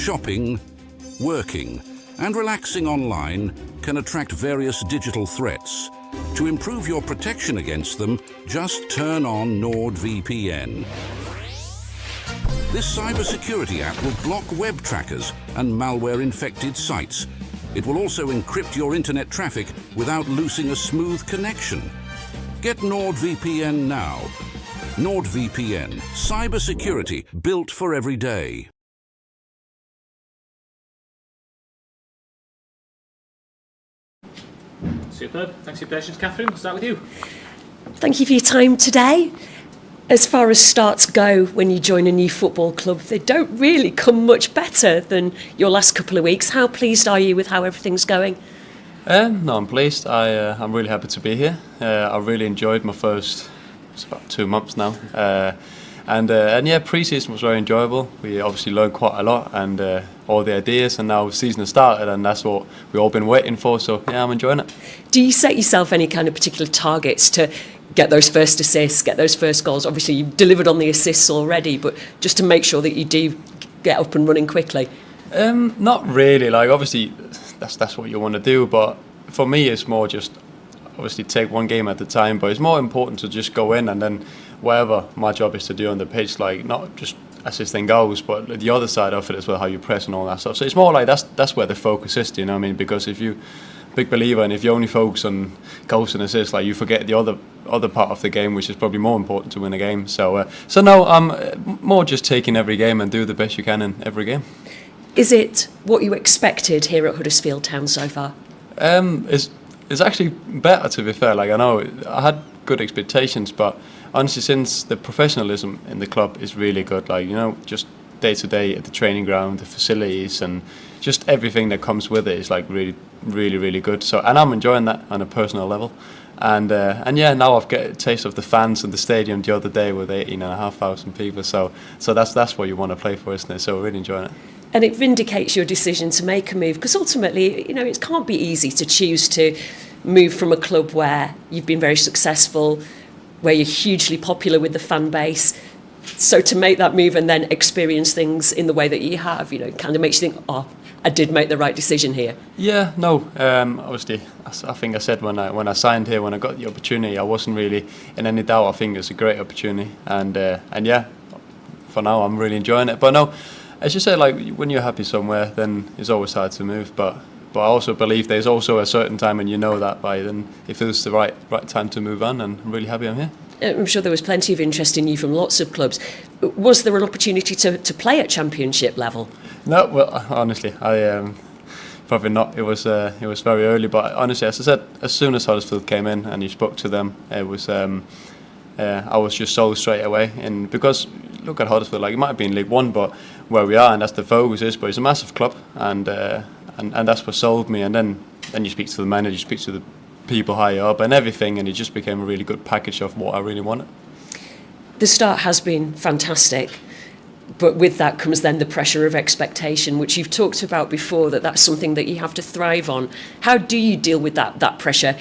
shopping, working, and relaxing online can attract various digital threats. To improve your protection against them, just turn on NordVPN. This cybersecurity app will block web trackers and malware-infected sites. It will also encrypt your internet traffic without losing a smooth connection. Get NordVPN now. NordVPN, cybersecurity built for every day. Superb. Thanks for your patience, Catherine. We'll start with you. Thank you for your time today. As far as starts go when you join a new football club, they don't really come much better than your last couple of weeks. How pleased are you with how everything's going? No, I'm pleased. I'm really happy to be here. I really enjoyed my first, it's about 2 months now. And yeah, pre-season was very enjoyable. We obviously learned quite a lot and all the ideas, and now the season has started and that's what we've all been waiting for. So yeah, I'm enjoying it. Do you set yourself any kind of particular targets to get those first assists, get those first goals? Obviously you've delivered on the assists already, but just to make sure that you do get up and running quickly. Not really. Like obviously that's what you want to do, but for me it's more just obviously take one game at a time. But it's more important to just go in and then whatever my job is to do on the pitch, like not just assisting goals, but the other side of it as well, how you press and all that stuff. So it's more like that's where the focus is. Do you know what I mean? Because if you big believer, and if you only focus on goals and assists, like you forget the other part of the game, which is probably more important to win a game. So no, I'm more just taking every game and do the best you can in every game. Is it what you expected here at Huddersfield Town so far? It's actually better, to be fair. Like I know I had good expectations, but honestly, since the professionalism in the club is really good, like you know, just day to day at the training ground, the facilities, and just everything that comes with it is like really good. So, and I'm enjoying that on a personal level. And yeah, now I've got a taste of the fans in the stadium the other day with 18,500 people. So that's what you want to play for, isn't it? So we're really enjoying it. And it vindicates your decision to make a move, because ultimately, you know, it can't be easy to choose to move from a club where you've been very successful, where you're hugely popular with the fan base. So to make that move and then experience things in the way that you have, you know, kind of makes you think, oh, I did make the right decision here. Yeah, no, obviously, I think I said when I signed here, when I got the opportunity, I wasn't really in any doubt. I think it's a great opportunity, and yeah, for now I'm really enjoying it. But no, as you say, like when you're happy somewhere, then it's always hard to move. But I also believe there's also a certain time when you know that by then it feels the right time to move on, and I'm really happy I'm here. I'm sure there was plenty of interest in you from lots of clubs. Was there an opportunity to play at Championship level? No, well, honestly, I probably not. It was very early, but honestly, as I said, as soon as Huddersfield came in and you spoke to them, it was I was just sold straight away. And because look at Huddersfield, like it might have been League One, but where we are, and that's the focus is. But it's a massive club, and that's what sold me. And then you speak to the manager, you speak to the people higher up and everything, and it just became a really good package of what I really wanted. The start has been fantastic, but with that comes then the pressure of expectation, which you've talked about before, that's something that you have to thrive on. How do you deal with that pressure?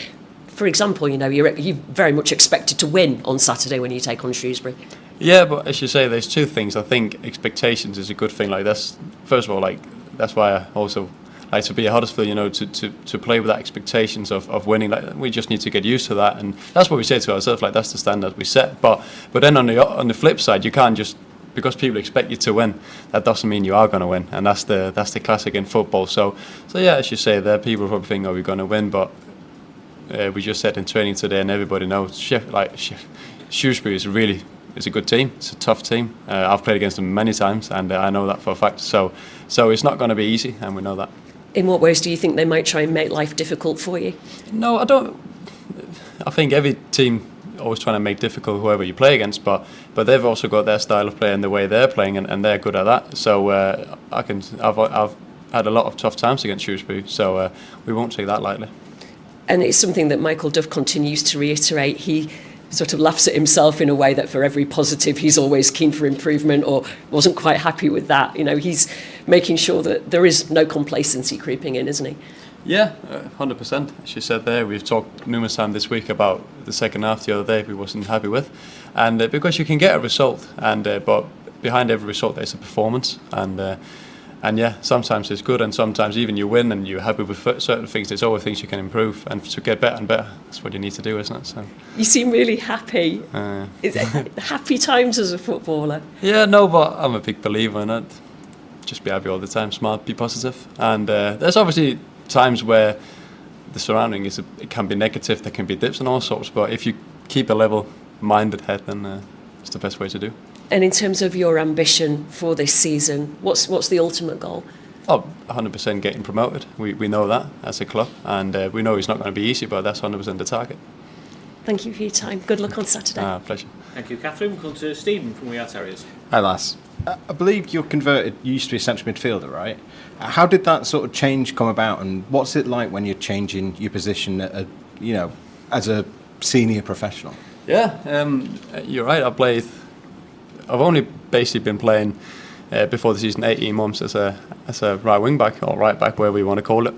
For example, you know, you're very much expected to win on Saturday when you take on Shrewsbury. Yeah, but as you say, there's two things. I think expectations is a good thing. Like that's first of all, like that's why I also like to be at Huddersfield, you know, to play with that expectations of winning. Like we just need to get used to that, and that's what we say to ourselves. Like that's the standard we set. But then on the flip side, you can't just because people expect you to win. That doesn't mean you are going to win, and that's the classic in football. So yeah, as you say, there people probably think, "Oh, we're going to win," but we just said in training today, and everybody knows Shrewsbury is a good team. It's a tough team. I've played against them many times, and I know that for a fact. So it's not going to be easy, and we know that. In what ways do you think they might try and make life difficult for you? No, I don't. I think every team always trying to make difficult whoever you play against, but they've also got their style of play and the way they're playing, and they're good at that. So I've had a lot of tough times against Shrewsbury, so we won't take that lightly. And it's something that Michael Duff continues to reiterate. He sort of laughs at himself in a way that for every positive he's always keen for improvement or wasn't quite happy with that. You know, he's making sure that there is no complacency creeping in, isn't he? Yeah, 100%. As you said there, we've talked numerous times this week about the second half the other day we wasn't happy with, and because you can get a result, and but behind every result there's a performance, and And yeah, sometimes it's good, and sometimes even you win and you're happy with certain things. There's always things you can improve, and to get better and better, that's what you need to do, isn't it? So You seem really happy. Is it happy times as a footballer? yeah, no, but I'm a big believer in it. Just be happy all the time, smart, be positive. And there's obviously times where the surrounding it can be negative, there can be dips and all sorts, but if you keep a level-minded head, then it's the best way to do. And in terms of your ambition for this season, what's the ultimate goal? Oh, 100% getting promoted. We know that as a club, and we know it's not going to be easy, but that's 100% the target. Thank you for your time. Good luck on Saturday. Pleasure. Thank you, Catherine. We'll come to Stephen from We Are Terriers. Hi, Lasse. I believe you're converted. You used to be a central midfielder, right? How did that sort of change come about, and what's it like when you're changing your position, as a senior professional? Yeah, you're right. I've only basically been playing before the season 18 months as a right wing back or right back, whatever you want to call it.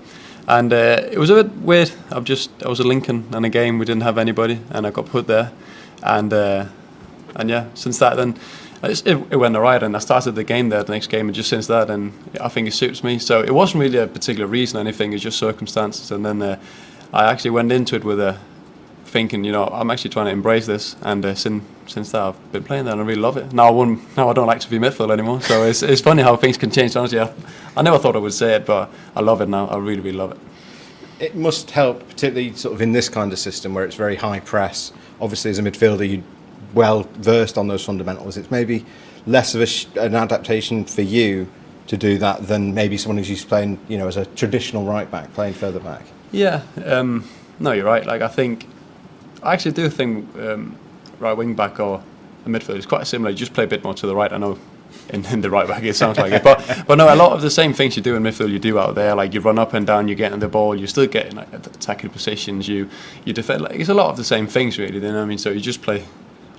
And it was a bit weird. I was at Lincoln in a game, we didn't have anybody, and I got put there. And yeah, since that then it went alright, and I started the game there, the next game, and just since that, and I think it suits me. So it wasn't really a particular reason or anything, it's just circumstances. And then I actually went into it with thinking, I'm actually trying to embrace this, and since that I've been playing that and I really love it. Now I don't like to be midfield anymore, so it's funny how things can change. Honestly, I never thought I would say it, but I love it now. I really, really love it. It must help, particularly sort of in this kind of system where it's very high press. Obviously, as a midfielder, you're well versed on those fundamentals. It's maybe less of an adaptation for you to do that than maybe someone who's used to playing, as a traditional right back, playing further back. Yeah, no, you're right. I actually do think right wing back or a midfielder is quite similar. You just play a bit more to the right. I know in the right back it sounds like it, but no, a lot of the same things you do in midfield you do out there. Like you run up and down, you're getting the ball, you're still getting attacking positions, you defend. It's a lot of the same things really. You know what I mean? So you just play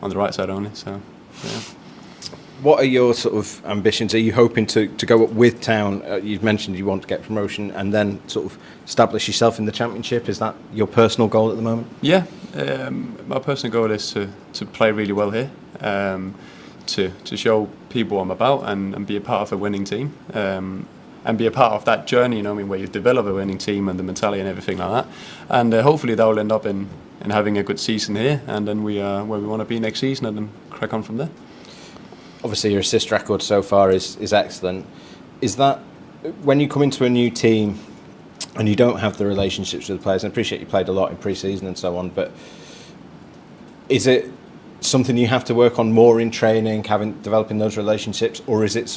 on the right side only. So yeah. What are your sort of ambitions? Are you hoping to go up with Town? You've mentioned you want to get promotion and then sort of establish yourself in the Championship. Is that your personal goal at the moment? Yeah, my personal goal is to play really well here, to show people what I'm about and be a part of a winning team, and be a part of that journey, where you develop a winning team and the mentality and everything like that. And hopefully that will end up in having a good season here, and then we are where we want to be next season, and then crack on from there. Obviously, your assist record so far is excellent. Is that when you come into a new team and you don't have the relationships with the players? And I appreciate you played a lot in pre-season and so on, but is it something you have to work on more in training, developing those relationships, or is it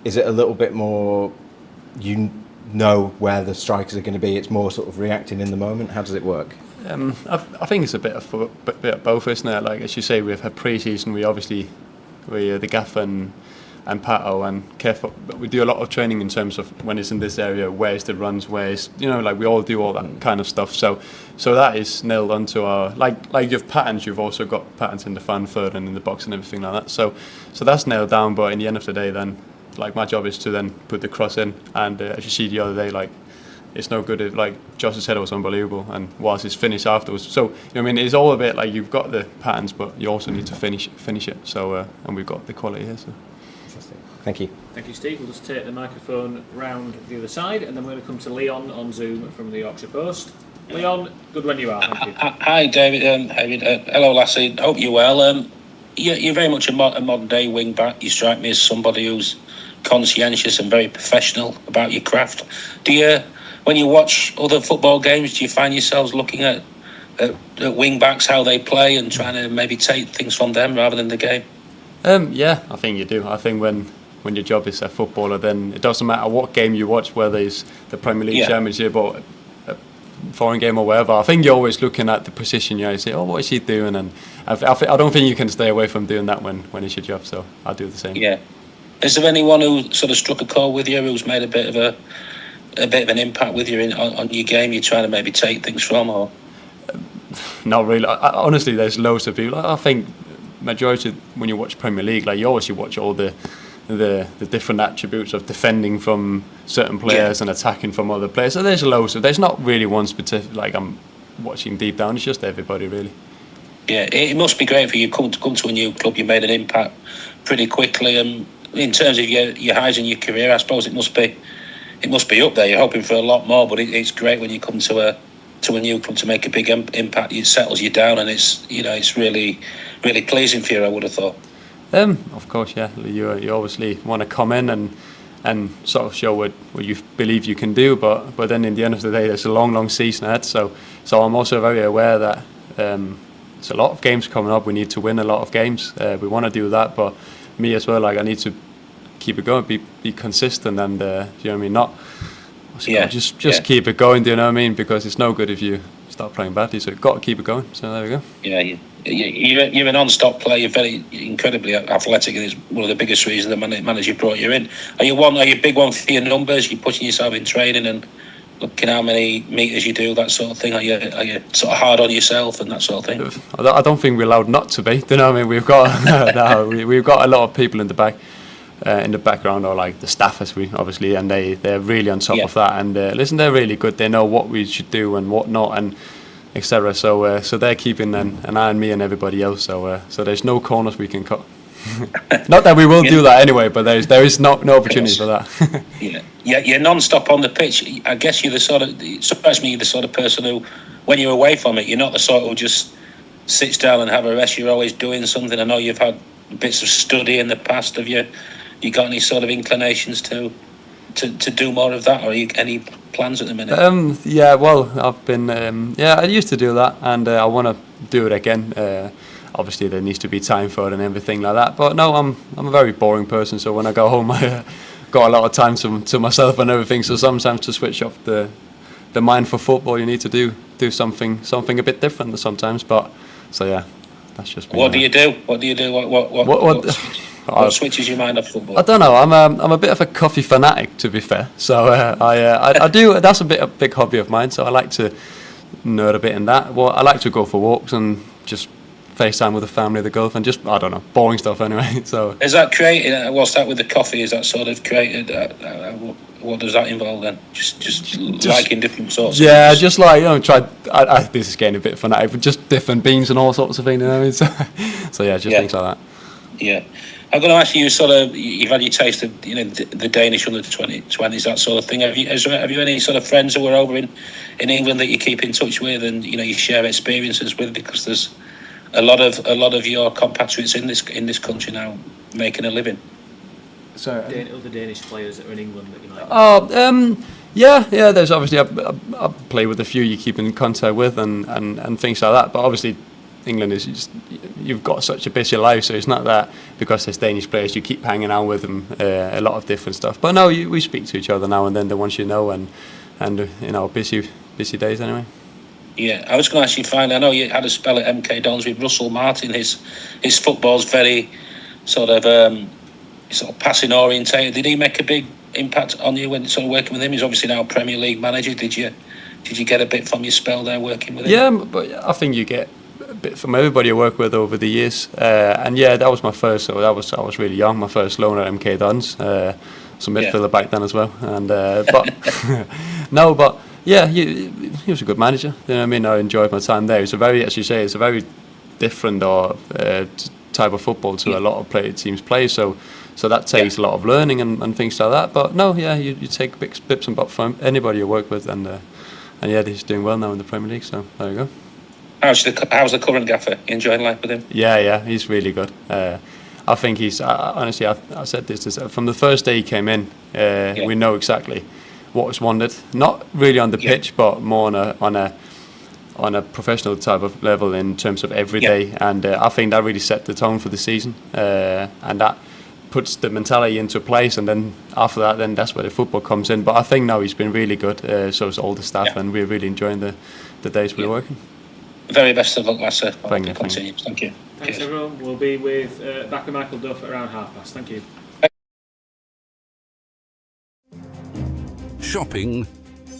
a little bit more where the strikers are going to be? It's more sort of reacting in the moment. How does it work? I think it's a bit of both, isn't it? Like as you say, we've had pre-season. The Gaff and Pato and Kev, we do a lot of training in terms of when it's in this area, where's the runs, where's, we all do all that kind of stuff. So that is nailed onto our, like you have patterns, you've also got patterns in the fan third and in the box and everything like that. So that's nailed down, but in the end of the day then, my job is to then put the cross in, and as you see the other day, it's no good. Josh's header was unbelievable, and whilst it's finished afterwards. So it's all a bit you've got the patterns, but you also need to finish it. So and we've got the quality here. So. Fantastic. Thank you. Thank you, Steve. We'll just take the microphone round the other side, and then we're going to come to Leon on Zoom from the Yorkshire Post. Leon, good when you are. Thank you. Hi, David. Hello, Lasse. Hope you're well. You're very much a modern day wing back. You strike me as somebody who's conscientious and very professional about your craft. When you watch other football games, do you find yourselves looking at wing backs, how they play, and trying to maybe take things from them rather than the game? Yeah, I think you do. I think when your job is a footballer, then it doesn't matter what game you watch, whether it's the Premier League, Championship, or a foreign game or whatever. I think you're always looking at the position. You say, what is he doing? And I don't think you can stay away from doing that when it's your job. So I do the same. Yeah. Is there anyone who sort of struck a chord with you, who's made a bit of an impact with you on your game? You're trying to maybe take things from, or? Not really. Honestly, there's loads of people. I think majority when you watch Premier League, you obviously watch all the different attributes of defending from certain players and attacking from other players. So there's loads. So there's not really one specific. I'm watching deep down. It's just everybody really. Yeah, it must be great for you come to a new club. You made an impact pretty quickly, and in terms of your highs in your career, I suppose it must be up there. You're hoping for a lot more, but it's great when you come to a new club to make a big impact. It settles you down, and it's really really pleasing for you, I would have thought. Of course, yeah. You obviously want to come in and sort of show what you believe you can do, but then in the end of the day, there's a long season ahead. So I'm also very aware that there's a lot of games coming up. We need to win a lot of games. We want to do that, but me as well. Like, I need to keep it going, be consistent, and you know what I mean. Not just keep it going. Do you know what I mean? Because it's no good if you start playing badly. So you've got to keep it going. So there we go. Yeah. You're a non-stop player. You're very incredibly athletic, and it's one of the biggest reasons the manager brought you in. Are you a big one for your numbers? You're pushing yourself in training and looking how many meters you do, that sort of thing. Are you sort of hard on yourself and that sort of thing? I don't think we're allowed not to be. Do you know what I mean? We've got we've got a lot of people in the background, or like the staff, as we obviously, and they're really on top of that. And listen, they're really good. They know what we should do and what not, and etc. So they're keeping an eye on me and everybody else. So there's no corners we can cut. Not that we will do that anyway, but there is no opportunity for that. You're non-stop on the pitch. I guess you're the sort of, it surprised me, you're the sort of person who, when you're away from it, you're not the sort who just sits down and have a rest. You're always doing something. I know you've had bits of study in the past. Have you got any sort of inclinations to do more of that, or any plans at the minute? Well, I've been I used to do that, and I want to do it again. Obviously, there needs to be time for it and everything like that. But no, I'm a very boring person, so when I go home, I got a lot of time to myself and everything. So sometimes to switch off the mind for football, you need to do something a bit different sometimes. But so yeah, that's just me. What do you do? What switches your mind off football? I don't know. I'm a bit of a coffee fanatic, to be fair. So I do. That's a big hobby of mine. So I like to nerd a bit in that. Well, I like to go for walks and just FaceTime with the family, the girlfriend. Just, I don't know, boring stuff anyway. So is that created? What's that with the coffee? Is that sort of created? What does that involve then? Just liking different sorts. Yeah, just like, try. This is getting a bit fanatic, but just different beans and all sorts of things. You know what I mean? So yeah, just things like that. Yeah. I'm going to ask you, you've had your taste of the Danish under 20s, that sort of thing. Have you any sort of friends who are over in England that you keep in touch with, and you share experiences with? Because there's a lot of your compatriots in this country now making a living. So other Danish players that are in England that you might. Yeah. There's obviously I play with a few you keep in contact with and things like that. But obviously, England is just, you've got such a busy life, so it's not that because there's Danish players you keep hanging out with them, a lot of different stuff. But no, we speak to each other now and then, the ones you know, and busy days anyway. Yeah, I was going to ask you finally, I know you had a spell at MK Dons with Russell Martin. His football's very sort of passing orientated. Did he make a big impact on you when sort of working with him? He's obviously now Premier League manager. Did you get a bit from your spell there working with him? Yeah, but I think you get a bit from everybody I work with over the years, and yeah, that was my first. So I was really young. My first loan at MK Dons, some midfielder back then as well. And but yeah, he was a good manager. You know what I mean? I enjoyed my time there. It's a very, as you say, it's a very different type of football to a lot of teams play. So that takes a lot of learning and things like that. But no, yeah, you take bips and bobs from anybody you work with, and yeah, he's doing well now in the Premier League. So there you go. How's the current gaffer? You enjoying life with him? Yeah, he's really good. I think he's honestly. I said this from the first day he came in. We know exactly what was wanted. Not really on the pitch, but more on a professional type of level in terms of every day. And I think that really set the tone for the season. And that puts the mentality into place. And then after that, then that's where the football comes in. But I think now he's been really good. So is all the staff, and we're really enjoying the days we're working. Very best of luck, Lasse. Thank you. Thank you. Thanks, everyone. We'll be back with Michael Duff at around past. Thank you. Shopping,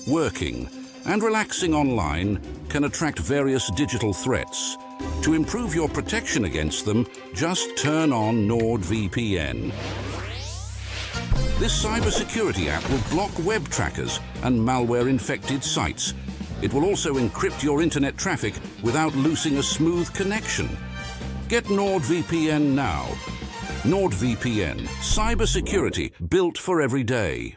working, and relaxing online can attract various digital threats. To improve your protection against them, just turn on NordVPN. This cybersecurity app will block web trackers and malware-infected sites. It will also encrypt your internet traffic without losing a smooth connection. Get NordVPN now. NordVPN, cybersecurity built for every day.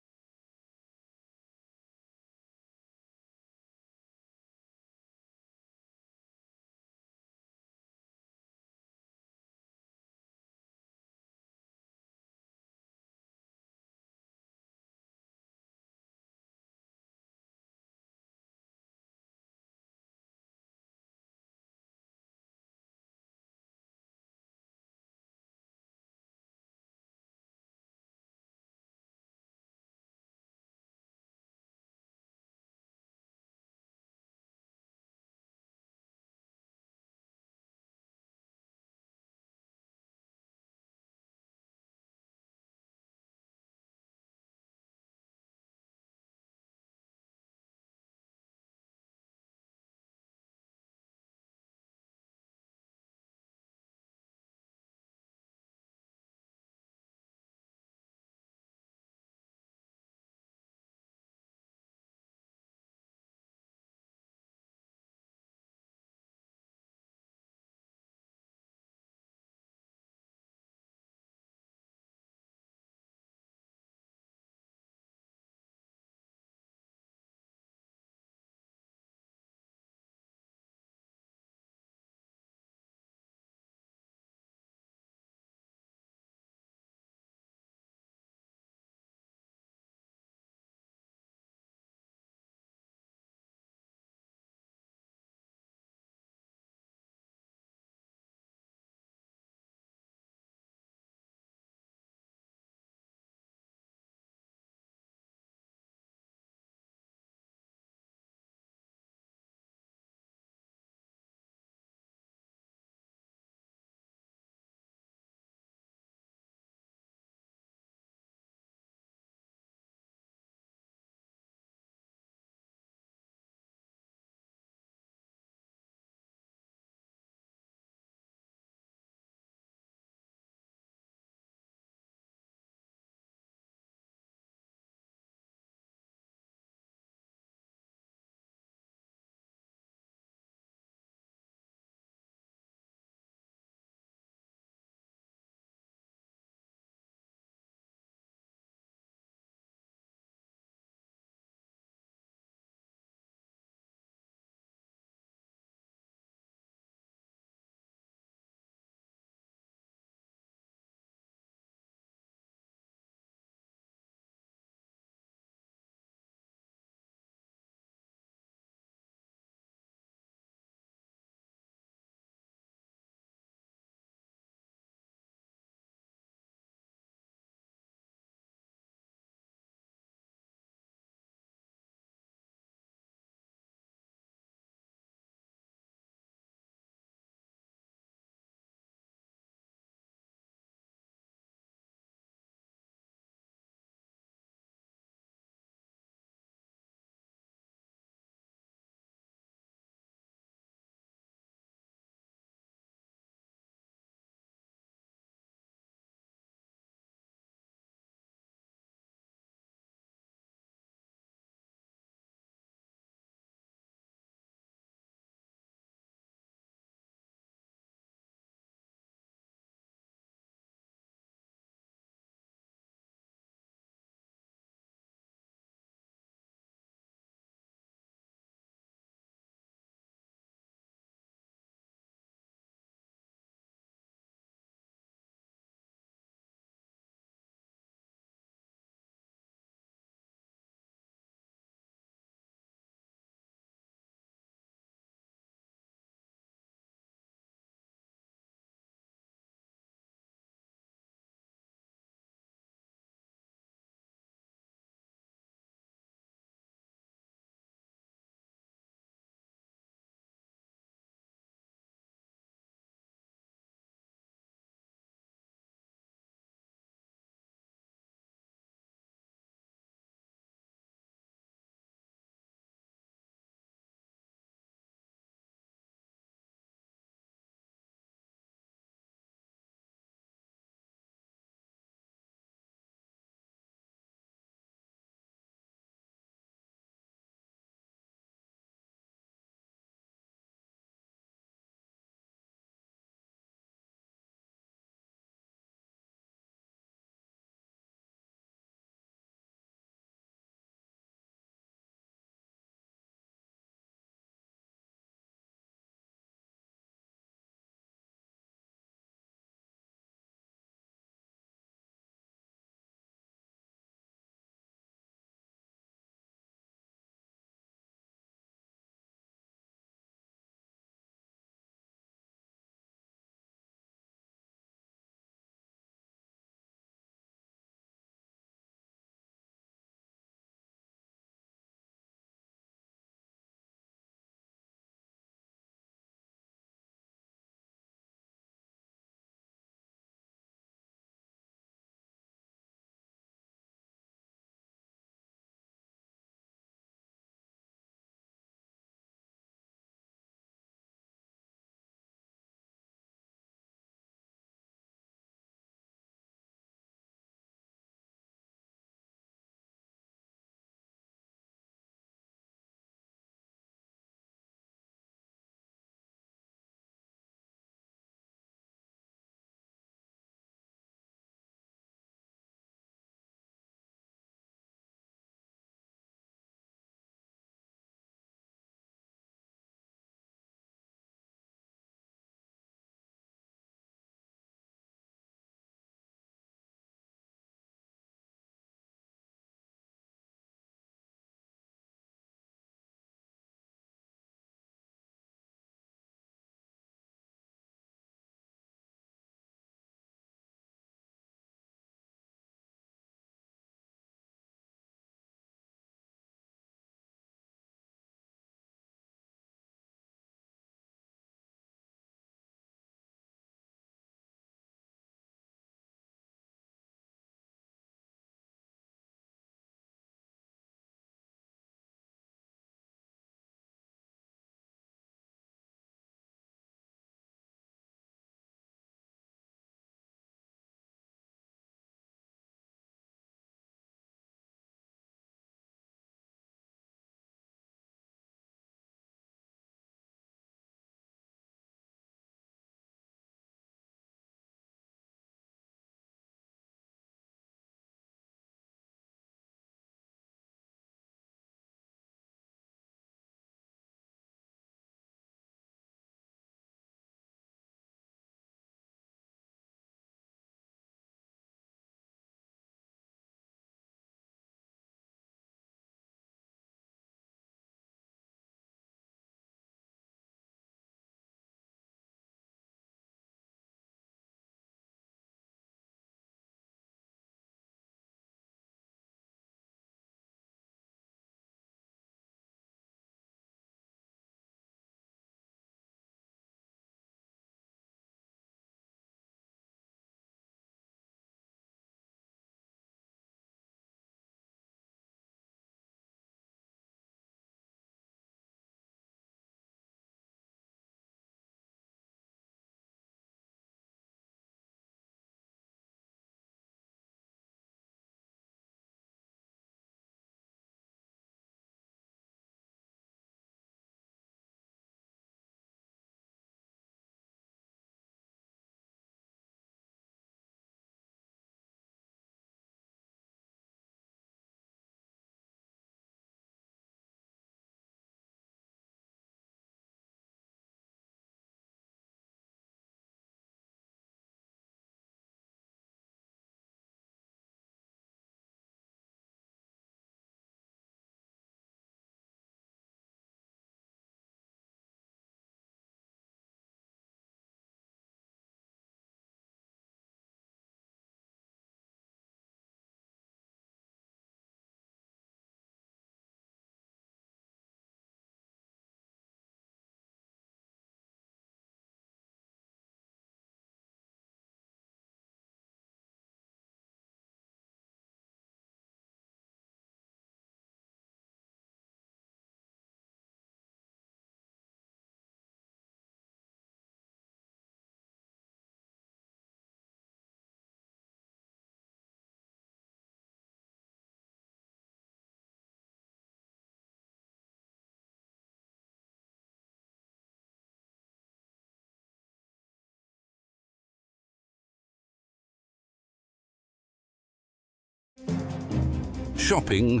shopping,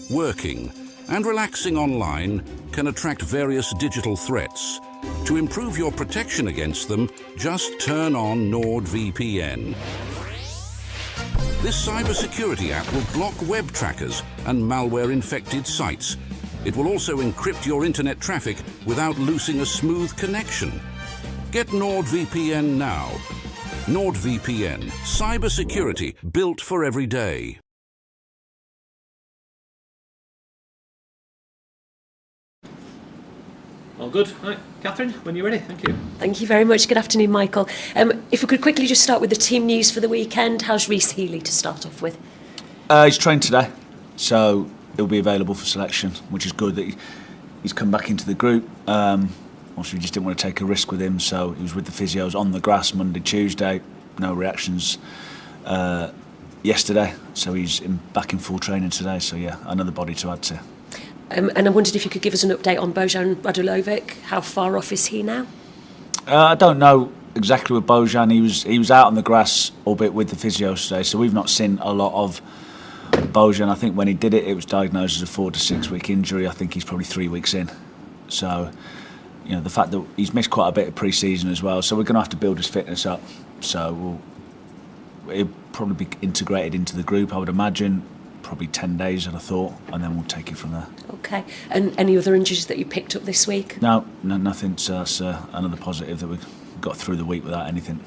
working, and relaxing online can attract various digital threats. To improve your protection against them, just turn on NordVPN. This cybersecurity app will block web trackers and malware-infected sites. It will also encrypt your internet traffic without losing a smooth connection. Get NordVPN now. NordVPN, cybersecurity built for every day. All good. Right, Catherine, when you're ready. Thank you. Thank you very much. Good afternoon, Michael. If we could quickly just start with the team news for the weekend. How's Rhys Healey to start off with? He's trained today, so he'll be available for selection, which is good that he's come back into the group. Obviously, we just didn't want to take a risk with him, so he was with the physios on the grass Monday, Tuesday. No reactions yesterday, so he's back in full training today. So yeah, another body to add to. And I wondered if you could give us an update on Bojan Radulovic. How far off is he now? I don't know exactly with Bojan. He was out on the grass, albeit with the physios today, so we've not seen a lot of Bojan. I think when he did it, it was diagnosed as a 4 to 6 week injury. I think he's probably 3 weeks in. So, you know, the fact that he's missed quite a bit of pre-season as well, so we're going to have to build his fitness up. So he'll probably be integrated into the group, I would imagine. Probably 10 days, I'd have thought, and then we'll take it from there. Okay. And any other injuries that you picked up this week? No, nothing. So that's another positive that we got through the week without anything.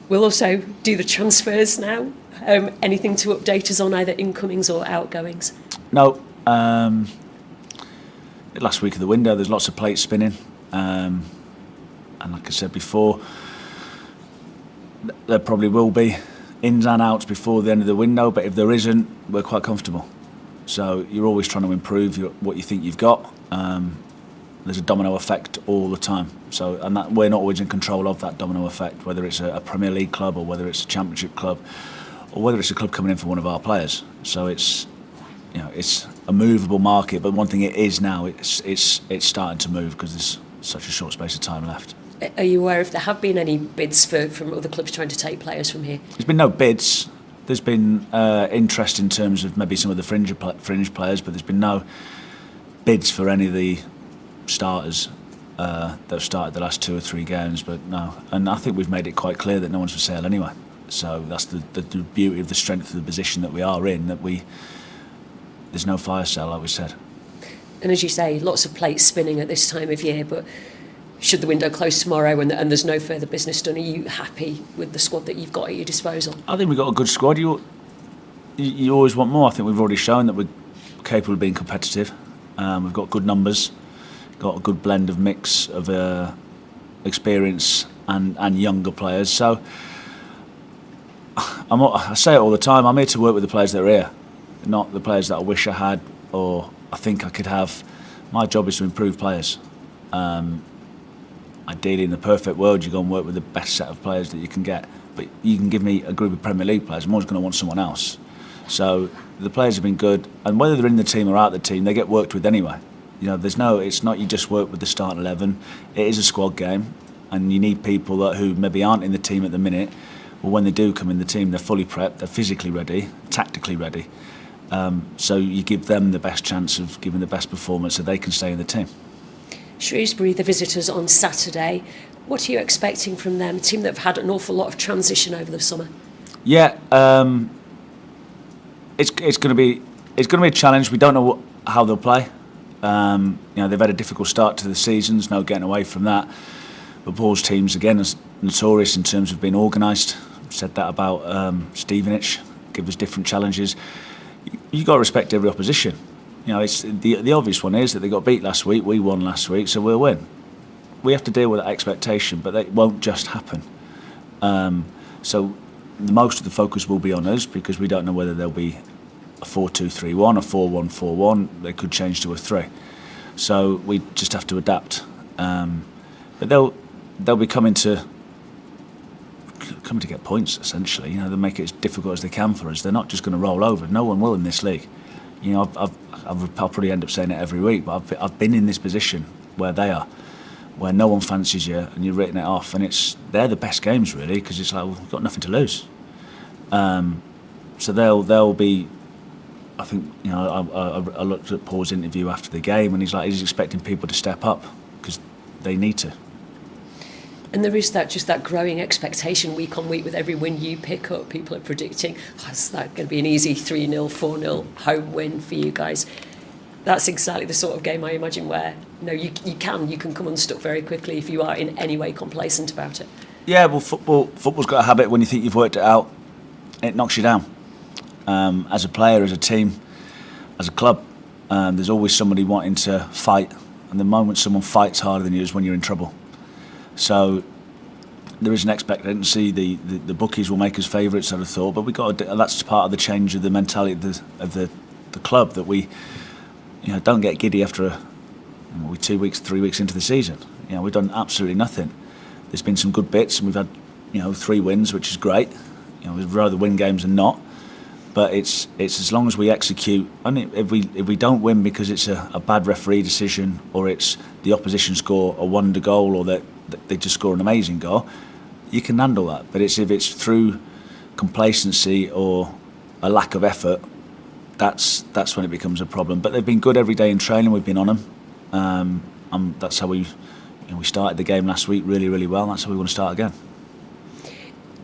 We'll also do the transfers now. Anything to update us on either incomings or outgoings? No. Last week of the window, there's lots of plates spinning. And like I said before, there probably will be ins and outs before the end of the window, but if there isn't, we're quite comfortable. So you're always trying to improve what you think you've got. There's a domino effect all the time. So, and that we're not always in control of that domino effect, whether it's a Premier League club or whether it's a Championship club or whether it's a club coming in for one of our players. So it's, you know, it's a movable market. But one thing it is now, it's starting to move because there's such a short space of time left. Are you aware if there have been any bids from other clubs trying to take players from here? There's been no bids. There's been interest in terms of maybe some of the fringe players, but there's been no bids for any of the starters that have started the last 2 or 3 games. But no, and I think we've made it quite clear that no one's for sale anyway. So that's the beauty of the strength of the position that we are in. That there's no fire sale, like we said. And as you say, lots of plates spinning at this time of year, but should the window close tomorrow and there's no further business done, are you happy with the squad that you've got at your disposal? I think we've got a good squad. You always want more. I think we've already shown that we're capable of being competitive. We've got good numbers, got a good blend of mix of experience and younger players. So I say it all the time, I'm here to work with the players that are here, not the players that I wish I had or I think I could have. My job is to improve players. Ideally, in the perfect world, you go and work with the best set of players that you can get. But you can give me a group of Premier League players, I'm always going to want someone else. So the players have been good, and whether they're in the team or out of the team, they get worked with anyway. You know, it's not you just work with the starting 11. It is a squad game, and you need people who maybe aren't in the team at the minute, but when they do come in the team, they're fully prepped, they're physically ready, tactically ready. So you give them the best chance of giving the best performance so they can stay in the team. Shrewsbury, the visitors on Saturday. What are you expecting from them? A team that have had an awful lot of transition over the summer. Yeah, it's going to be a challenge. We don't know how they'll play. You know, they've had a difficult start to the season. There's no getting away from that. But Paul's teams again are notorious in terms of being organised. I've said that about Stevenage. Give us different challenges. You've got to respect every opposition. You know, it's the obvious one is that they got beat last week. We won last week, so we'll win. We have to deal with that expectation, but it won't just happen. So most of the focus will be on us because we don't know whether there'll be a 4-2-3-1, a 4-1-4-1. They could change to a 3. So we just have to adapt. But they'll be coming to get points essentially. You know, they'll make it as difficult as they can for us. They're not just going to roll over. No one will in this league. You know, I'll probably end up saying it every week, but I've been in this position where they are, where no one fancies you and you're written it off, and they're the best games really because it's like we've got nothing to lose. So they'll be I think, you know, I looked at Paul's interview after the game, and he's expecting people to step up because they need to. And there is that growing expectation week on week with every win you pick up. People are predicting, is that going to be an easy 3-0, 4-0 home win for you guys? That's exactly the sort of game I imagine where you can come unstuck very quickly if you are in any way complacent about it. Yeah, well, football's got a habit when you think you've worked it out, it knocks you down. As a player, as a team, as a club, there's always somebody wanting to fight, and the moment someone fights harder than you is when you're in trouble. So there is an expectancy. The bookies will make us favourites, I'd have thought, but that's part of the change of the mentality of the club, that we don't get giddy after we're 2 weeks, 3 weeks into the season. We've done absolutely nothing. There's been some good bits, and we've had 3 wins, which is great. We'd rather win games than not. But it's as long as we execute, and if we don't win because it's a bad referee decision, or it's the opposition score a wonder goal, or that they just score an amazing goal, you can handle that. But if it's through complacency or a lack of effort, that's when it becomes a problem. But they've been good every day in training. We've been on them. That's how we started the game last week really, really well. And that's how we want to start again.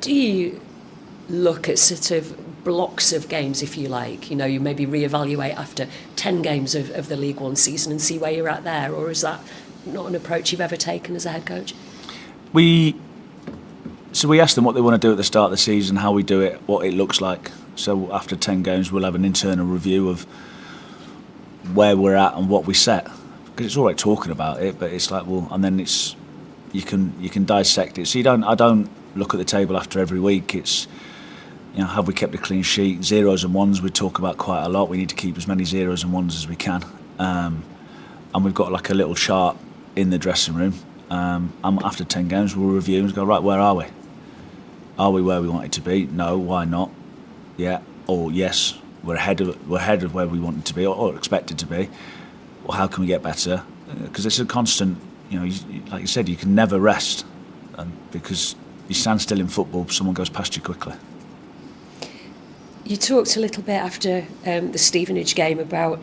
Do you look at sort of blocks of games, if you like? You maybe reevaluate after 10 games of the League One season and see where you're at there, or is that not an approach you've ever taken as a head coach? We asked them what they want to do at the start of the season, how we do it, what it looks like. So after 10 games, we'll have an internal review of where we're at and what we set. Because it's all right talking about it, but it's like, well, and then you can dissect it. So I don't look at the table after every week. It's, have we kept a clean sheet? Zeros and ones we talk about quite a lot. We need to keep as many zeros and ones as we can. And we've got like a little chart in the dressing room. And after 10 games, we'll review and go, right, where are we? Are we where we wanted to be? No, why not? Yeah, or yes, we're ahead of where we wanted to be or expected to be. Well, how can we get better? Because it's a constant, like you said, you can never rest, because you stand still in football, someone goes past you quickly. You talked a little bit after the Stevenage game about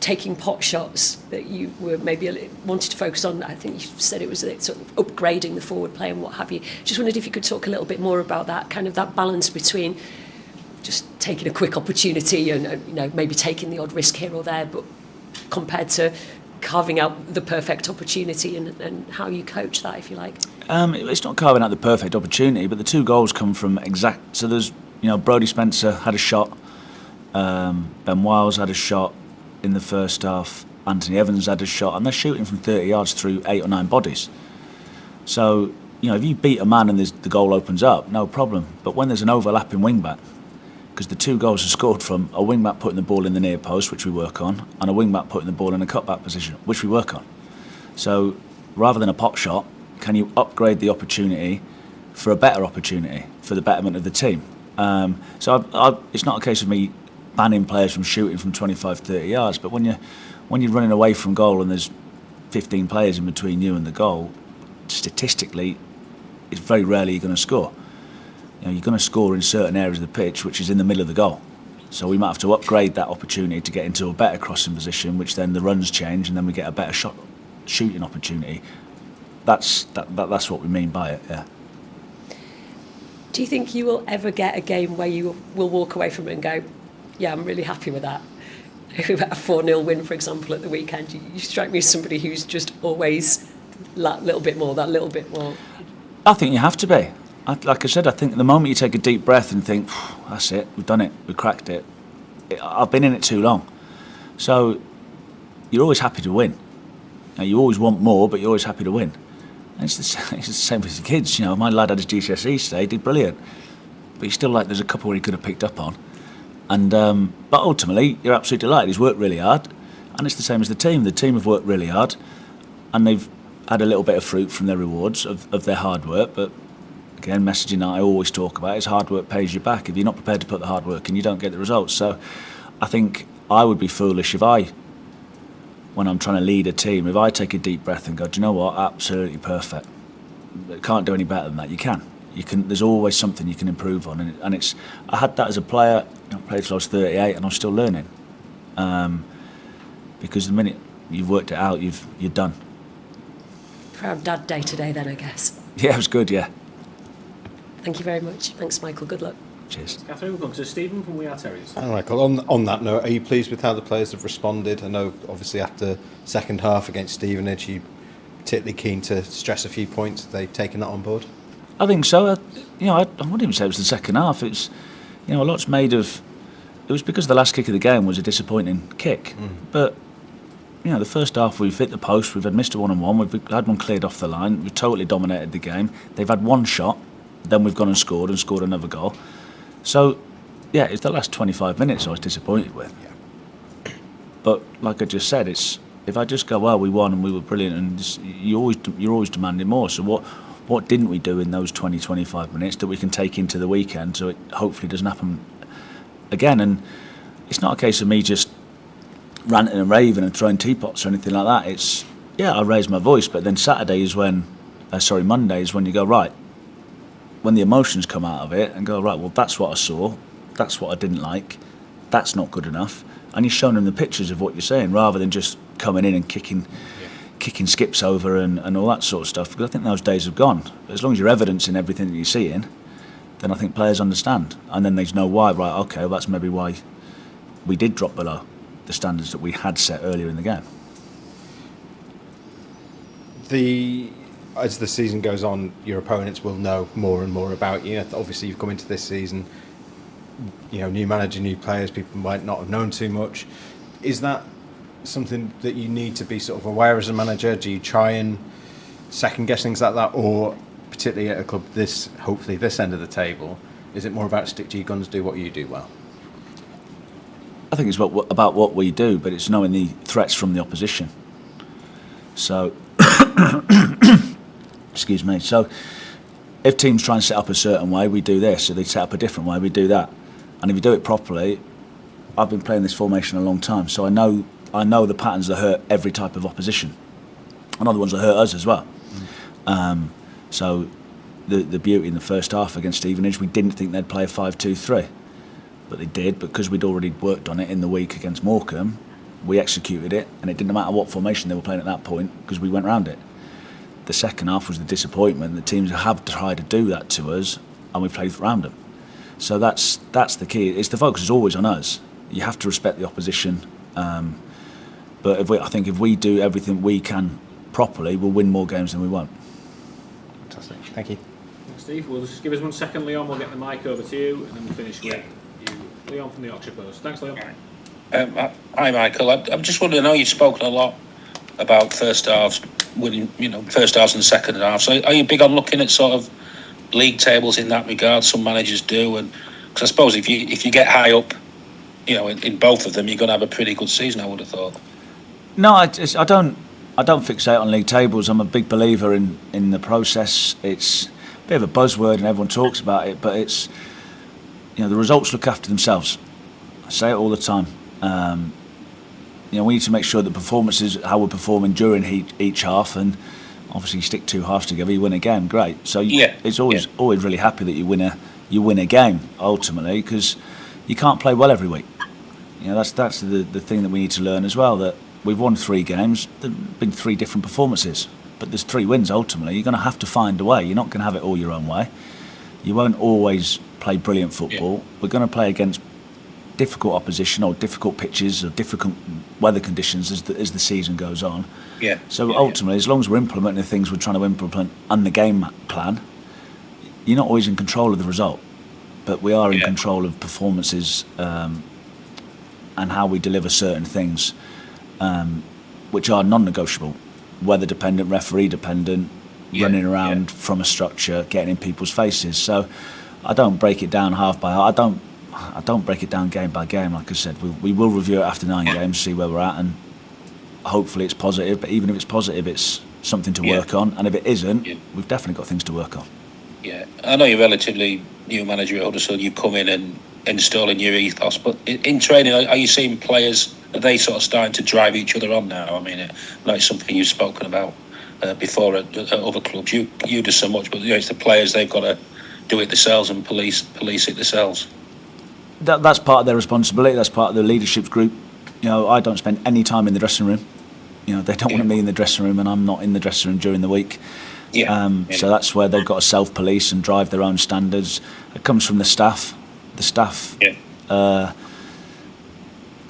taking pot shots that you were maybe wanted to focus on. I think you said it was sort of upgrading the forward play and what have you. Just wondered if you could talk a little bit more about that, kind of that balance between just taking a quick opportunity and maybe taking the odd risk here or there, but compared to carving out the perfect opportunity and how you coach that, if you like. It's not carving out the perfect opportunity, but the 2 goals come from exact. So there's, Brodie Spencer had a shot, Ben Wiles had a shot in the first half, Anthony Evans had a shot, and they're shooting from 30 yards through 8 or 9 bodies. So, if you beat a man and the goal opens up, no problem. But when there's an overlapping wing-back, because the 2 goals are scored from a wing-back putting the ball in the near post, which we work on, and a wing-back putting the ball in a cut-back position, which we work on. So rather than a pot shot, can you upgrade the opportunity for a better opportunity, for the betterment of the team? So it's not a case of me banning players from shooting from 25, 30 yards, but when you're running away from goal and there's 15 players in between you and the goal, statistically, it's very rarely you're going to score. You're going to score in certain areas of the pitch, which is in the middle of the goal. So we might have to upgrade that opportunity to get into a better crossing position, which then the runs change, and then we get a better shooting opportunity. That's what we mean by it. Yeah. Do you think you will ever get a game where you will walk away from it and go, yeah, I'm really happy with that? A 4-0 win, for example, at the weekend. You strike me as somebody who's just always that little bit more. I think you have to be. Like I said, I think the moment you take a deep breath and think, that's it, we've done it, we've cracked it. I've been in it too long. So you're always happy to win. You always want more, but you're always happy to win. And it's the same with the kids. My lad had his GCSEs today, did brilliant. But he's still there's a couple where he could have picked up on. And but ultimately, you're absolutely delighted. He's worked really hard. And it's the same as the team. The team have worked really hard. And they've had a little bit of fruit from their rewards of their hard work. But again, messaging that I always talk about is hard work pays you back. If you're not prepared to put the hard work in, you don't get the results. So I think I would be foolish if when I'm trying to lead a team, if I take a deep breath and go, do you know what, absolutely perfect. Can't do any better than that. You can. There's always something you can improve on, and it's. I had that as a player. I played till I was 38, and I'm still learning. Because the minute you've worked it out, you're done. Proud Dad Day today, then, I guess. Yeah, it was good. Yeah. Thank you very much. Thanks, Michael. Good luck. Cheers. Catherine, we'll come to Stephen from We Are Terriers. All right, Michael, on that note, are you pleased with how the players have responded? I know, obviously, after second half against Stevenage, you particularly keen to stress a few points. Have they taken that on board? I think so. I wouldn't even say it was the second half. It's, a lot's made of. It was because the last kick of the game was a disappointing kick. But, the first half we've hit the post, we've had missed a one-on-one, we've had one cleared off the line, we've totally dominated the game. They've had one shot, then we've gone and scored another goal. So, yeah, it's the last 25 minutes I was disappointed with. Yeah. But like I just said, it's if I just go, well, we won and we were brilliant, and you're always demanding more. So what didn't we do in those 20, 25 minutes that we can take into the weekend so it hopefully doesn't happen again? And it's not a case of me just ranting and raving and throwing teapots or anything like that. It's, I raise my voice, but then Monday is when you go, right, when the emotions come out of it and go, right, well, that's what I saw, that's what I didn't like, that's not good enough. And you're showing them the pictures of what you're saying rather than just coming in and kicking skips over and all that sort of stuff. Because I think those days have gone. But as long as you're evidencing everything that you're seeing, then I think players understand. And then they know why, right, okay, well, that's maybe why we did drop below the standards that we had set earlier in the game. As the season goes on, your opponents will know more and more about you. Obviously, you've come into this season, new manager, new players, people might not have known too much. Is that something that you need to be sort of aware as a manager? Do you try and second guess things like that, or particularly at a club hopefully this end of the table, is it more about stick to your guns, do what you do well? I think it's about what we do, but it's knowing the threats from the opposition. So, excuse me. So, if teams try and set up a certain way, we do this. If they set up a different way, we do that. And if you do it properly, I've been playing this formation a long time, so I know the patterns that hurt every type of opposition. I know the ones that hurt us as well. So, the beauty in the first half against Stevenage, we didn't think they'd play a 5-2-3. But they did, because we'd already worked on it in the week against Morecambe. We executed it, and it didn't matter what formation they were playing at that point because we went round it. The second half was the disappointment. The teams have tried to do that to us, and we played round them. So that's the key. It's the focus is always on us. You have to respect the opposition, but I think if we do everything we can properly, we'll win more games than we won't. Fantastic. Thank you. Thanks, Steve. We'll just give us 1 second, Leon. We'll get the mic over to you, and then we'll finish with you. Leon from the Yorkshire Post. Thanks, Leon. Hi, Michael. I'm just wondering, I know you've spoken a lot about first halves, winning, first halves and second halves. So are you big on looking at sort of league tables in that regard? Some managers do, and because I suppose if you get high up, in both of them, you're going to have a pretty good season, I would have thought. No, I don't fixate on league tables. I'm a big believer in the process. It's a bit of a buzzword and everyone talks about it, but it's, the results look after themselves. I say it all the time. We need to make sure that performances, how we're performing during each half, and obviously you stick 2 halves together, you win a game, great. So it's always really happy that you win a game ultimately, because you can't play well every week. That's the thing that we need to learn as well. That we've won 3 games, there've been 3 different performances, but there's 3 wins ultimately. You're going to have to find a way. You're not going to have it all your own way. You won't always play brilliant football. Yeah. We're going to play against difficult opposition or difficult pitches or difficult weather conditions as the season goes on. Yeah. So ultimately, as long as we're implementing the things we're trying to implement and the game plan, you're not always in control of the result, but we are in control of performances and how we deliver certain things, which are non-negotiable, weather dependent, referee dependent, running around from a structure, getting in people's faces. So I don't break it down half by half. I don't break it down game by game. Like I said, we will review it after 9 games, see where we're at, and hopefully it's positive. But even if it's positive, it's something to work on. And if it isn't, we've definitely got things to work on. Yeah, I know you're relatively new manager at Huddersfield. You come in and installing your ethos, but in training, are you seeing players? Are they sort of starting to drive each other on now? I mean, it's something you've spoken about before at other clubs. You do so much, but it's the players. They've got to do it themselves and police it themselves. That's part of their responsibility. That's part of the leadership group. You know, I don't spend any time in the dressing room. You know, they don't want me in the dressing room, and I'm not in the dressing room during the week. So that's where they've got to self-police and drive their own standards. It comes from the staff. The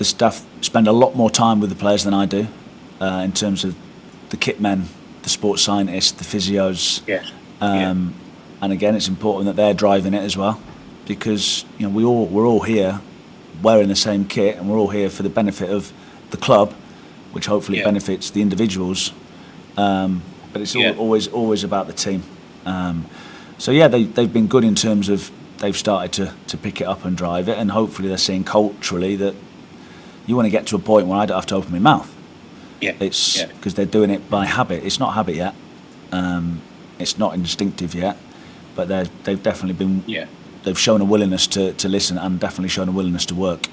staff spend a lot more time with the players than I do, in terms of the kit men, the sports scientists, the physios. And again, it's important that they're driving it as well, because you know we're all here wearing the same kit, and we're all here for the benefit of the club, which hopefully benefits the individuals. But it's always about the team. They've been good in terms of they've started to pick it up and drive it, and hopefully they're seeing culturally that you want to get to a point where I don't have to open my mouth. It's because they're doing it by habit. It's not habit yet. It's not instinctive yet, but they've definitely been. They've shown a willingness to listen, and definitely shown a willingness to work.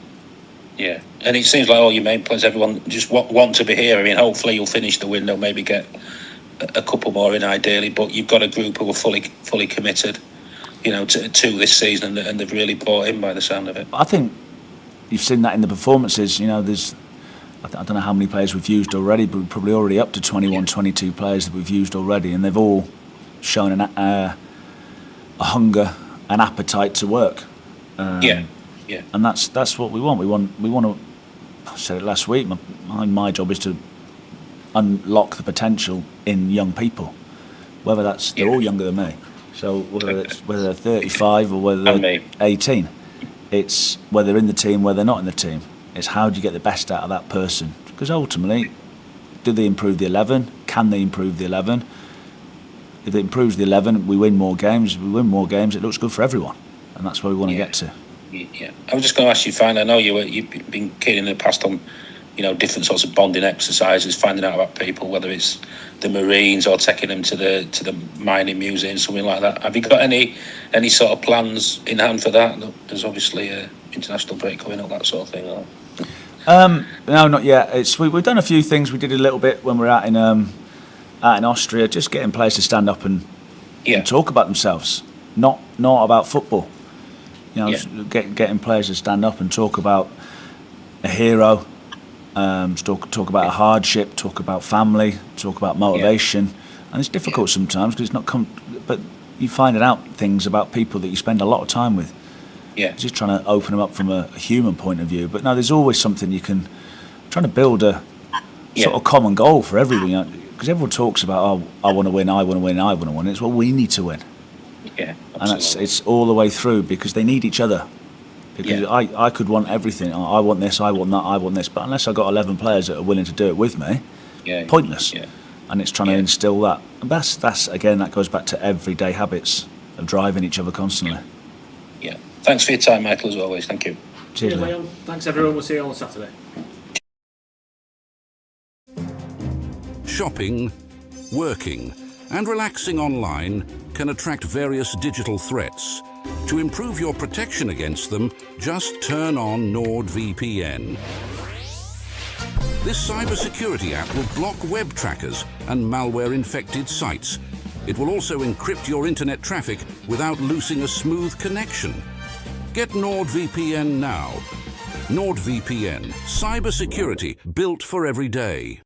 Yeah, and it seems like all your main players, everyone just want to be here. I mean, hopefully you'll finish the window, maybe get a couple more in ideally, but you've got a group who are fully committed, you know, to this season, and they've really bought in by the sound of it. I think you've seen that in the performances. You know, I don't know how many players we've used already, but we're probably already up to 21, 22 players that we've used already, and they've all shown a hunger, an appetite to work. And that's what we want. We want to. I said it last week. My job is to unlock the potential in young people, whether they're all younger than me. So whether they're 35 or whether they're 18, it's whether they're in the team, whether they're not in the team. It's how do you get the best out of that person? Because ultimately, do they improve the 11? Can they improve the 11? If it improves the 11, we win more games. If we win more games, it looks good for everyone, and that's where we want to get to. Yeah, I was just going to ask you, finally. I know you've been keen in the past on, you know, different sorts of bonding exercises, finding out about people, whether it's the Marines or taking them to the mining museum, something like that. Have you got any sort of plans in hand for that? There's obviously an international break coming up, that sort of thing. Or? No, not yet. We've done a few things. We did a little bit when we were out in Austria, just getting players to stand up and talk about themselves, not about football. You know, getting players to stand up and talk about a hero, talk about a hardship, talk about family, talk about motivation, and it's difficult sometimes because it's not but you find out things about people that you spend a lot of time with. Just trying to open them up from a human point of view. But no, there's always something you can trying to build a sort of common goal for everyone. You know, because everyone talks about, I want to win, I want to win, I want to win. It's we need to win. And it's all the way through because they need each other. Because I could want everything. I want this, I want that, I want this. But unless I've got 11 players that are willing to do it with me, pointless. And it's trying to instill that. And that's again, that goes back to everyday habits of driving each other constantly. Thanks for your time, Michael, as always. Thank you. Cheers, Leon. Thanks, everyone. We'll see you all on Saturday. Shopping, working, and relaxing online can attract various digital threats. To improve your protection against them, just turn on NordVPN. This cybersecurity app will block web trackers and malware-infected sites. It will also encrypt your internet traffic without losing a smooth connection. Get NordVPN now. NordVPN, cybersecurity built for every day.